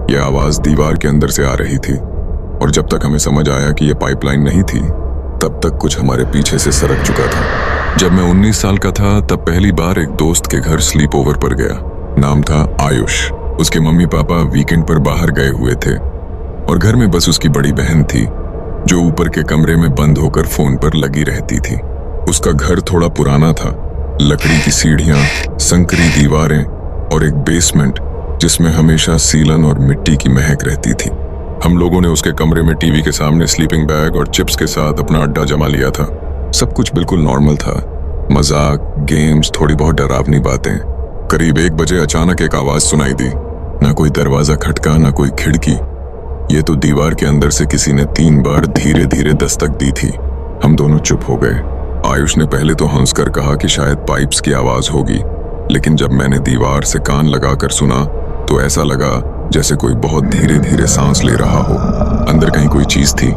यह आवाज दीवार के अंदर से आ रही थी और जब तक हमें समझ आया कि यह पाइपलाइन नहीं थी तब तक कुछ हमारे पीछे से सरक चुका था। जब मैं 19 साल का था तब पहली बार एक दोस्त के घर स्लीप ओवर पर गया। नाम था आयुष। उसके मम्मी पापा वीकेंड पर बाहर गए हुए थे और घर में बस उसकी बड़ी बहन थी जो ऊपर के कमरे में बंद होकर फोन पर लगी रहती थी। उसका घर थोड़ा पुराना था, लकड़ी की सीढ़ियां, संकरी दीवारें और एक बेसमेंट जिसमें हमेशा सीलन और मिट्टी की महक रहती थी। हम लोगों ने उसके कमरे में टीवी के सामने स्लीपिंग बैग और चिप्स के साथ अपना अड्डा जमा लिया था। सब कुछ बिल्कुल नॉर्मल था, मजाक, गेम्स, थोड़ी बहुत डरावनी बातें। करीब 1 बजे अचानक एक आवाज सुनाई दी। ना कोई दरवाजा खटका, ना कोई खिड़की। ये तो दीवार के अंदर से किसी ने 3 बार धीरे धीरे दस्तक दी थी। हम दोनों चुप हो गए। आयुष ने पहले तो हंसकर कहा कि शायद पाइप्स की आवाज होगी, लेकिन जब मैंने दीवार से कान लगाकर सुना तो ऐसा लगा जैसे कोई बहुत धीरे धीरे सांस ले रहा हो। अंदर कहीं कोई चीज थी,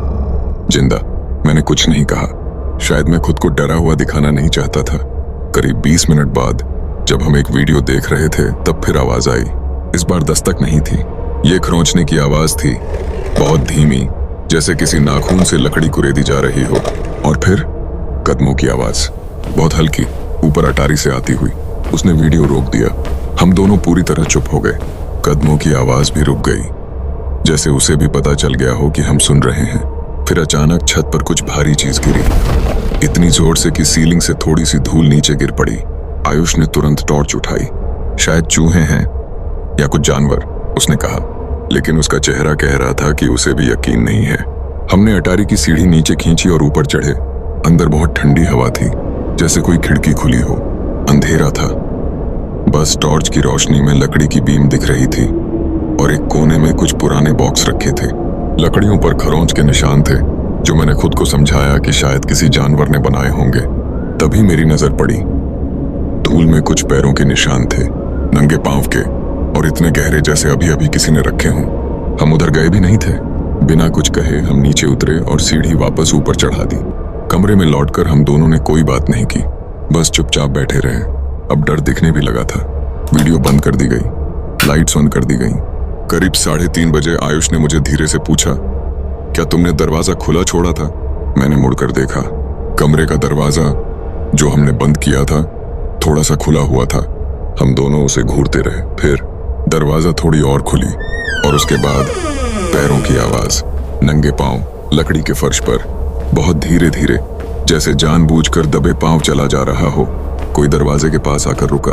जिंदा। मैंने कुछ नहीं कहा, शायद मैं खुद को डरा हुआ दिखाना नहीं चाहता था। करीब 20 मिनट बाद जब हम एक वीडियो देख रहे थे तब फिर आवाज आई। इस बार दस्तक नहीं थी, ये खरोंचने की आवाज थी, बहुत धीमी, जैसे किसी नाखून से लकड़ी कुरेदी जा रही हो। और फिर कदमों की आवाज, बहुत हल्की, ऊपर अटारी से आती हुई। उसने वीडियो रोक दिया। हम दोनों पूरी तरह चुप हो गए। कदमों की आवाज भी रुक गई, जैसे उसे भी पता चल गया हो कि हम सुन रहे हैं। फिर अचानक छत पर कुछ भारी चीज गिरी, इतनी जोर से कि सीलिंग से थोड़ी सी धूल नीचे गिर पड़ी। आयुष ने तुरंत टॉर्च उठाई। शायद चूहे हैं या कुछ जानवर, उसने कहा, लेकिन उसका चेहरा कह रहा था कि उसे भी यकीन नहीं है। हमने अटारी की सीढ़ी नीचे खींची और ऊपर चढ़े। अंदर बहुत ठंडी हवा थी, जैसे कोई खिड़की खुली हो। अंधेरा था, बस टॉर्च की रोशनी में लकड़ी की बीम दिख रही थी और एक कोने में कुछ पुराने बॉक्स रखे थे। लकड़ियों पर खरोंच के निशान थे, जो मैंने खुद को समझाया कि शायद किसी जानवर ने बनाए होंगे। तभी मेरी नजर पड़ी, धूल में कुछ पैरों के निशान थे, नंगे पांव के, और इतने गहरे जैसे अभी अभी किसी ने रखे हों। हम उधर गए भी नहीं थे। बिना कुछ कहे हम नीचे उतरे और सीढ़ी वापस ऊपर चढ़ा दी। कमरे में लौटकर हम दोनों ने कोई बात नहीं की, बस चुपचाप बैठे रहे। अब डर दिखने भी लगा था। वीडियो बंद कर दी गई, लाइट्स ऑन कर दी गई। करीब 3:30 बजे आयुष ने मुझे धीरे से पूछा, क्या तुमने दरवाजा खुला छोड़ा था? मैंने मुड़कर देखा। कमरे का दरवाजा जो हमने बंद किया था थोड़ा सा खुला हुआ था। हम दोनों उसे घूरते रहे। फिर दरवाजा थोड़ी और खुली और उसके बाद पैरों की आवाज, नंगे पांव, लकड़ी के फर्श पर, बहुत धीरे धीरे, जैसे जानबूझकर दबे पांव चला जा रहा हो। कोई दरवाजे के पास आकर रुका।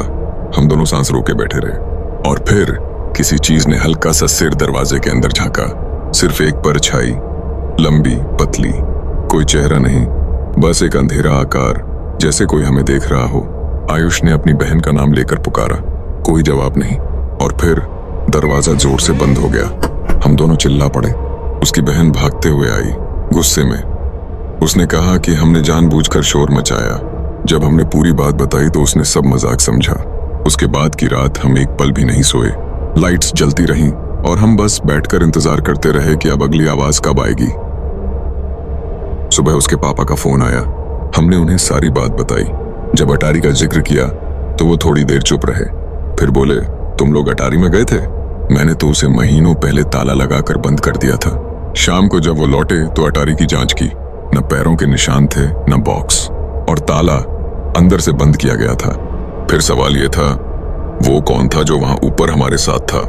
हम दोनों सांस रोके बैठे रहे और फिर किसी चीज ने हल्का सा सिर दरवाजे के अंदर झांका। सिर्फ एक परछाई, लंबी, पतली, कोई चेहरा नहीं, बस एक अंधेरा आकार, जैसे कोई हमें देख रहा हो। आयुष ने अपनी बहन का नाम लेकर पुकारा, कोई जवाब नहीं। और फिर दरवाजा जोर से बंद हो गया। हम दोनों चिल्ला पड़े। उसकी बहन भागते हुए आई, गुस्से में। उसने कहा कि हमने जानबूझकर शोर मचाया। जब हमने पूरी बात बताई तो उसने सब मजाक समझा। उसके बाद की रात हम एक पल भी नहीं सोए। लाइट्स जलती रहीं और हम बस बैठकर इंतजार करते रहे कि अब अगली आवाज कब आएगी। सुबह उसके पापा का फोन आया। हमने उन्हें सारी बात बताई। जब अटारी का जिक्र किया तो वो थोड़ी देर चुप रहे, फिर बोले, तुम लोग अटारी में गए थे? मैंने तो उसे महीनों पहले ताला लगाकर बंद कर दिया था। शाम को जब वो लौटे तो अटारी की जांच की। न पैरों के निशान थे, न बॉक्स, और ताला अंदर से बंद किया गया था। फिर सवाल ये था, वो कौन था जो वहां ऊपर हमारे साथ था?